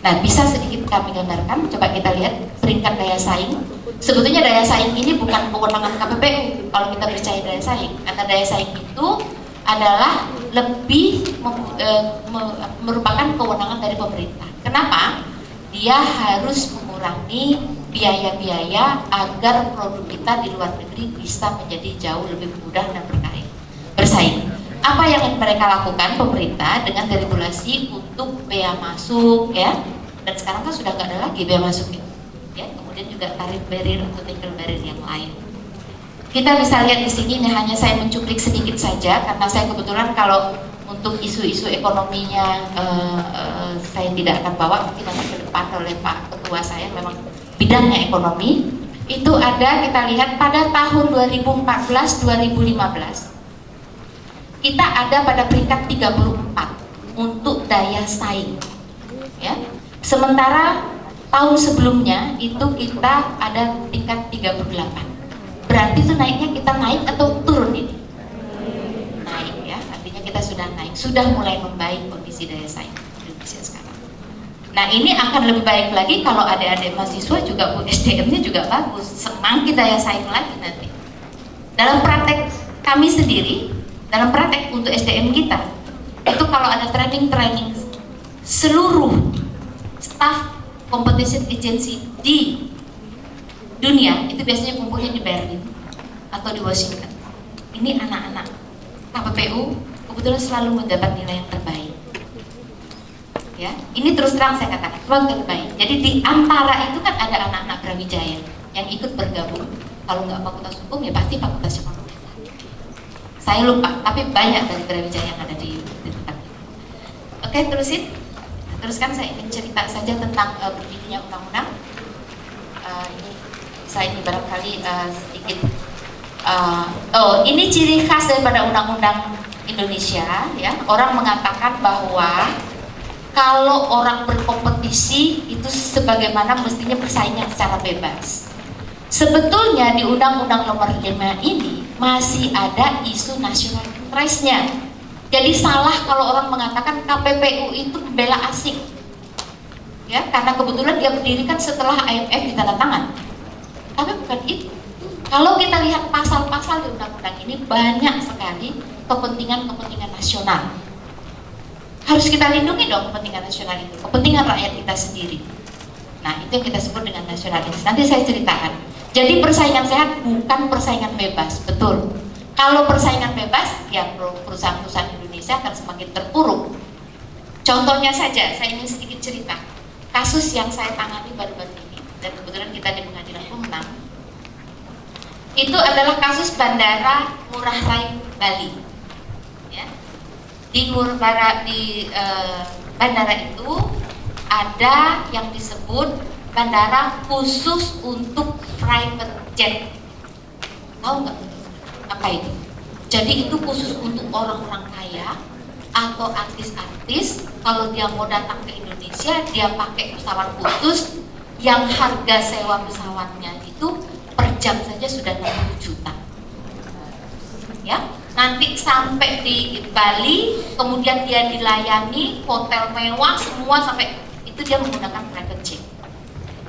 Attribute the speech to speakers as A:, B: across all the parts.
A: Nah, bisa sedikit kami gambarkan, coba kita lihat peringkat daya saing. Sebetulnya daya saing ini bukan kewenangan KPPU kalau kita percaya daya saing, karena daya saing itu adalah lebih merupakan kewenangan dari pemerintah. Kenapa? Dia harus mengurangi biaya-biaya agar produk kita di luar negeri bisa menjadi jauh lebih mudah dan bersaing. Apa yang mereka lakukan pemerintah dengan deregulasi untuk bea masuk, ya, dan sekarang kan sudah nggak ada lagi bea masuk itu, ya. Kemudian juga tarif barrier atau tackle barrier yang lain. Kita bisa lihat di sini, ini hanya saya mencuplik sedikit saja karena saya kebetulan kalau untuk isu-isu ekonominya saya tidak akan bawa, mungkin nanti ke depan oleh Pak Ketua saya memang bidangnya ekonomi. Itu ada, kita lihat pada tahun 2014-2015 kita ada pada peringkat 34 untuk daya saing, ya. Sementara tahun sebelumnya itu kita ada tingkat 38. Berarti itu naiknya kita naik atau turun ini? Naik, ya. Artinya kita sudah naik, sudah mulai membaik kondisi daya saing Indonesia sekarang. Nah, ini akan lebih baik lagi kalau adik-adik mahasiswa juga SDM-nya juga bagus, semakin daya saing lagi nanti. Dalam praktek kami sendiri, dalam praktek untuk SDM kita, itu kalau ada training seluruh staff competition agency di dunia itu biasanya kumpulnya di Berlin atau di Washington. Ini anak-anak KPPU kebetulan selalu mendapat nilai yang terbaik. Ya, ini terus terang saya katakan selalu terbaik. Jadi di antara itu kan ada anak-anak Brawijaya yang ikut bergabung. Kalau nggak fakultas hukum ya pasti fakultas ekonomi. Saya lupa, tapi banyak dari Brawijaya yang ada di tempat ini. Oke, teruskan saya ingin cerita saja tentang berdirinya undang-undang. Ini barangkali sedikit. Ini ciri khas daripada undang-undang Indonesia, ya. Orang mengatakan bahwa kalau orang berkompetisi itu sebagaimana mestinya persaingan secara bebas. Sebetulnya di Undang-Undang Nomor 5 ini masih ada isu national interest-nya. Jadi salah kalau orang mengatakan KPPU itu membela asing, ya, karena kebetulan dia berdirikan setelah IMF ditandatangan. Tapi bukan itu. Kalau kita lihat pasal-pasal di undang-undang ini banyak sekali kepentingan-kepentingan nasional. Harus kita lindungi dong kepentingan nasional itu, kepentingan rakyat kita sendiri. Nah, itu yang kita sebut dengan nasionalis. Nanti saya ceritakan. Jadi persaingan sehat bukan persaingan bebas, betul. Kalau persaingan bebas, ya perusahaan-perusahaan Indonesia akan semakin terpuruk. Contohnya saja, saya ingin sedikit cerita. Kasus yang saya tangani baru-baru ini, dan kebetulan kita di Pengadilan Hukum menang, itu adalah kasus Bandara Ngurah Rai Bali. Ya. Di bandara itu ada yang disebut bandara khusus untuk private jet. Tahu nggak apa itu? Jadi itu khusus untuk orang-orang kaya atau artis-artis. Kalau dia mau datang ke Indonesia, dia pakai pesawat khusus yang harga sewa pesawatnya itu per jam saja sudah 60 juta. Ya, nanti sampai di Bali, kemudian dia dilayani hotel mewah semua, sampai itu dia menggunakan private jet.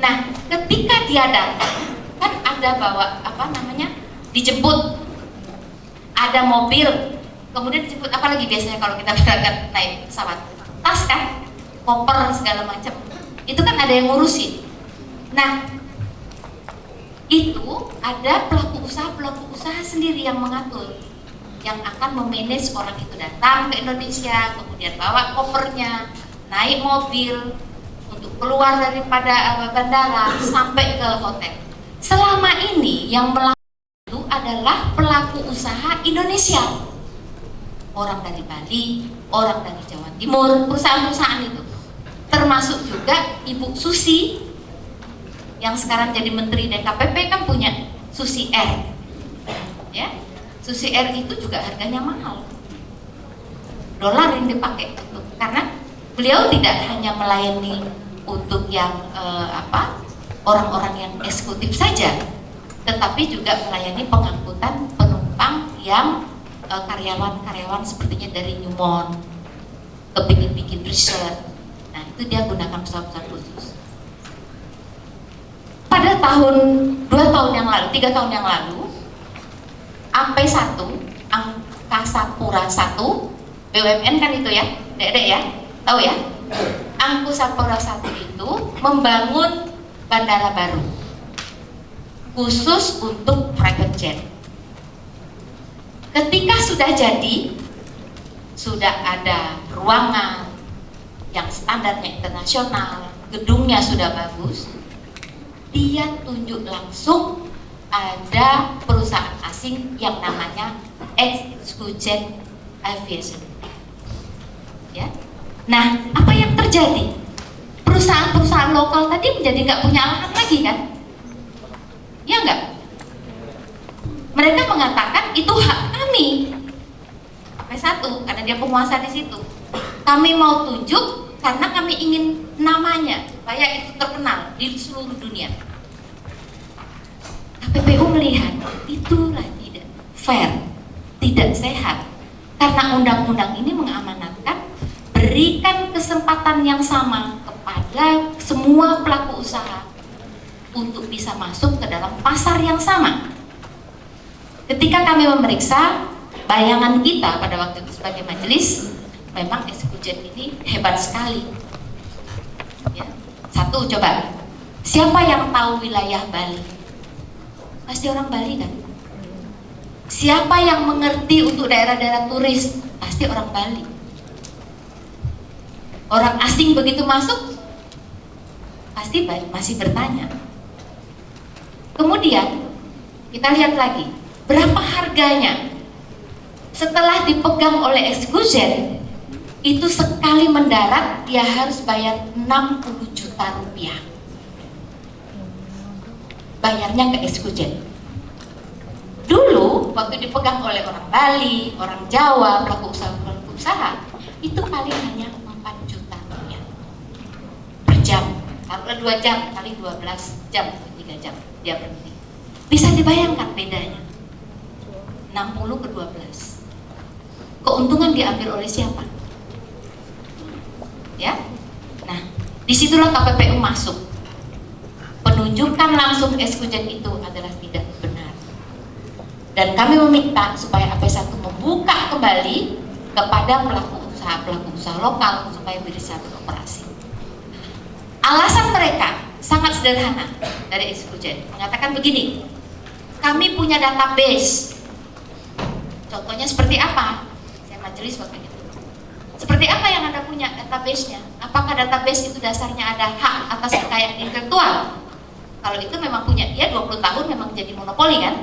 A: Nah, ketika dia datang, kan ada bawa dijemput, ada mobil, kemudian dijemput, apalagi biasanya kalau kita berangkat naik pesawat, tas kan, koper segala macam, itu kan ada yang ngurusin. Nah, itu ada pelaku usaha sendiri yang mengatur, yang akan memanage orang itu datang ke Indonesia, kemudian bawa kopernya, naik mobil untuk keluar daripada bandara sampai ke hotel. Selama ini yang melakukan itu adalah pelaku usaha Indonesia, orang dari Bali, orang dari Jawa Timur, perusahaan-perusahaan itu, termasuk juga Ibu Susi yang sekarang jadi Menteri DKPP kan punya Susi Air, ya. Susi Air itu juga harganya mahal, dolar yang dipakai untuk, karena beliau tidak hanya melayani untuk yang orang-orang yang eksekutif saja, tetapi juga melayani pengangkutan penumpang yang karyawan-karyawan sepertinya dari Newmont, kepingin bikin riset. Nah, itu itu dia gunakan pesawat-pesawat khusus. Pada tahun 2 tahun yang lalu, 3 tahun yang lalu, AP1, Angkasa Pura 1, BUMN kan itu ya, Dek ya, tahu ya? Angkasa Pura 1 itu membangun bandara baru khusus untuk private jet. Ketika sudah jadi, sudah ada ruangan yang standarnya internasional, gedungnya sudah bagus, dia tunjuk langsung ada perusahaan asing yang namanya Exqujet Aviation. Ya. Nah, apa yang terjadi? Perusahaan-perusahaan lokal tadi menjadi nggak punya alasan lagi kan? Ya nggak? Mereka mengatakan itu hak kami. P1 karena dia penguasa di situ. Kami mau tunjuk karena kami ingin namanya supaya itu terkenal di seluruh dunia. KPPU melihat itulah tidak fair, tidak sehat. Karena undang-undang ini mengamanatkan berikan kesempatan yang sama kepada semua pelaku usaha untuk bisa masuk ke dalam pasar yang sama. Ketika kami memeriksa, bayangan kita pada waktu itu sebagai majelis, memang Exqujet ini hebat sekali. Ya. Satu, coba, siapa yang tahu wilayah Bali? Pasti orang Bali kan? Siapa yang mengerti untuk daerah-daerah turis? Pasti orang Bali. Orang asing begitu masuk, pasti masih bertanya. Kemudian, kita lihat lagi, berapa harganya? Setelah dipegang oleh Exqujet, itu sekali mendarat dia harus bayar 60 juta rupiah. Bayarnya ke Exqujet. Dulu waktu dipegang oleh orang Bali, orang Jawa, pelaku usaha, itu paling hanya 4 juta rupiah per jam. Kalau 2 jam kali 12 jam, 3 jam dia berhenti. Bisa dibayangkan bedanya. 60 ke 12. Keuntungan diambil oleh siapa? Ya. Nah, disitulah KPPU masuk. Penunjukan langsung Exqujet itu adalah tidak benar. Dan kami meminta supaya AP1 membuka kembali kepada pelaku usaha lokal supaya bisa beroperasi. Alasan mereka sangat sederhana dari Exqujet, mengatakan begini, kami punya database. Contohnya seperti apa? Saya majelis waktu itu. Seperti apa yang Anda punya database-nya? Apakah database itu dasarnya ada hak atas kekayaan intelektual? Kalau itu memang punya dia 20 tahun memang jadi monopoli kan?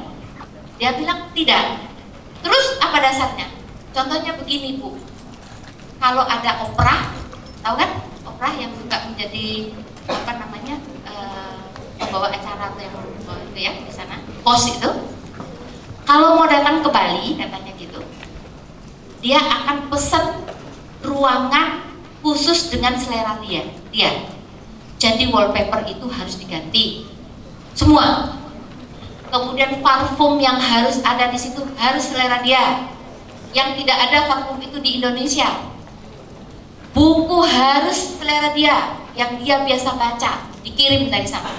A: Dia bilang tidak. Terus apa dasarnya? Contohnya begini Bu, kalau ada Oprah, tahu kan? Oprah yang suka menjadi apa namanya pembawa acara atau yang itu ya di sana, host itu. Kalau mau datang ke Bali, katanya gitu, dia akan pesan ruangan khusus dengan selera dia. Jadi wallpaper itu harus diganti semua. Kemudian parfum yang harus ada di situ harus selera dia. Yang tidak ada parfum itu di Indonesia. Buku harus selera dia, yang dia biasa baca, dikirim dari sana.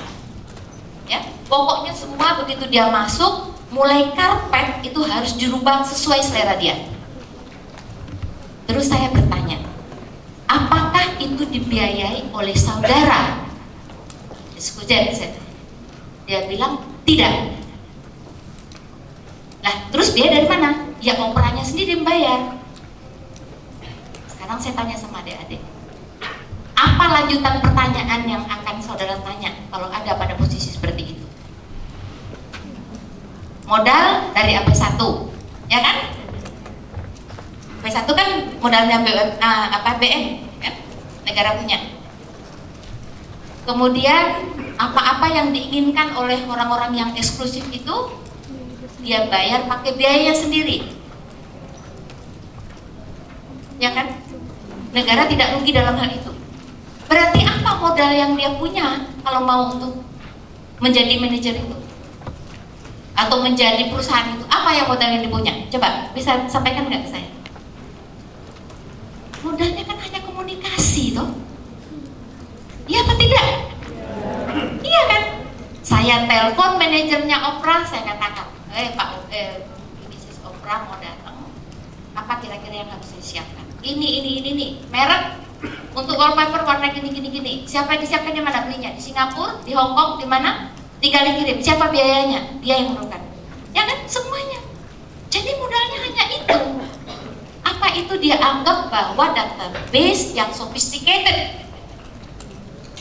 A: Ya, pokoknya semua begitu dia masuk, mulai karpet itu harus dirubah sesuai selera dia. Terus saya bertanya, apakah itu dibiayai oleh saudara Exqujet? Dia bilang tidak. Nah, terus biaya dari mana? Ya operanya sendiri membayar. Sekarang saya tanya sama adik-adik, apa lanjutan pertanyaan yang akan saudara tanya kalau ada pada posisi seperti itu? Modal dari AP1, ya kan? AP1 kan modalnya BN, kan? Negara punya. Kemudian apa-apa yang diinginkan oleh orang-orang yang eksklusif itu dia bayar pakai biaya sendiri, ya kan? Negara tidak rugi dalam hal itu. Berarti apa modal yang dia punya kalau mau untuk menjadi manajer itu atau menjadi perusahaan itu? Apa yang modal yang dipunya? Coba bisa sampaikan nggak ke saya? Modalnya kan hanya komunikasi toh. Saya telepon manajernya Opera, saya katakan, Pak, Mrs. Opera mau datang, apa kira-kira yang harus saya siapkan? Ini nih, merek untuk wallpaper warna gini. Siapa yang disiapkan, di mana belinya? Di Singapura, di Hong Kong, di mana? Tinggal dikirim. Siapa biayanya? Dia yang menentukan. Ya kan, semuanya. Jadi modalnya hanya itu. Apa itu dia anggap bahwa database yang sophisticated